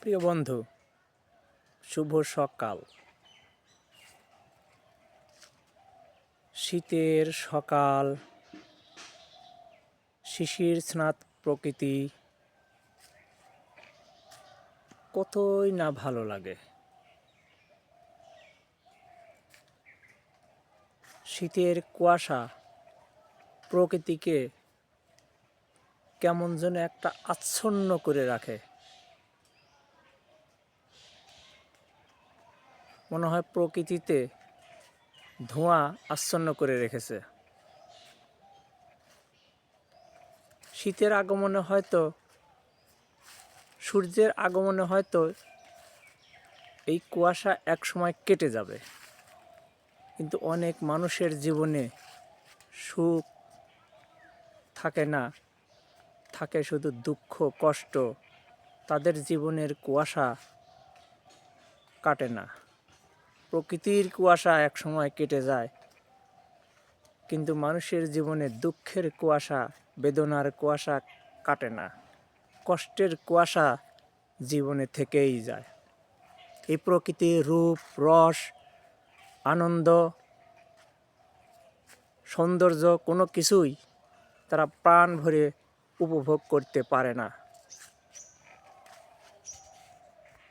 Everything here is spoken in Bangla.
প্রিয় বন্ধু, শুভ সকাল। শীতের সকাল, শিশির স্নাত প্রকৃতি কতই না ভালো লাগে। শীতের কুয়াশা প্রকৃতিকে কেমন যেন একটা আচ্ছন্ন করে রাখে। মনে হয় প্রকৃতিতে ধোঁয়া আচ্ছন্ন করে রেখেছে। শীতের আগমনে হয়তো, সূর্যের আগমনে হয়তো এই কুয়াশা একসময় কেটে যাবে, কিন্তু অনেক মানুষের জীবনে সুখ থাকে না, থাকে শুধু দুঃখ কষ্ট। তাদের জীবনের কুয়াশা কাটে না। প্রকৃতির কুয়াশা একসময় কেটে যায়, কিন্তু মানুষের জীবনে দুঃখের কুয়াশা, বেদনার কুয়াশা কাটে না। কষ্টের কুয়াশা জীবনে থেকেই যায়। এই প্রকৃতির রূপ, রস, আনন্দ, সৌন্দর্য কোনো কিছুই তারা প্রাণ ভরে উপভোগ করতে পারে না।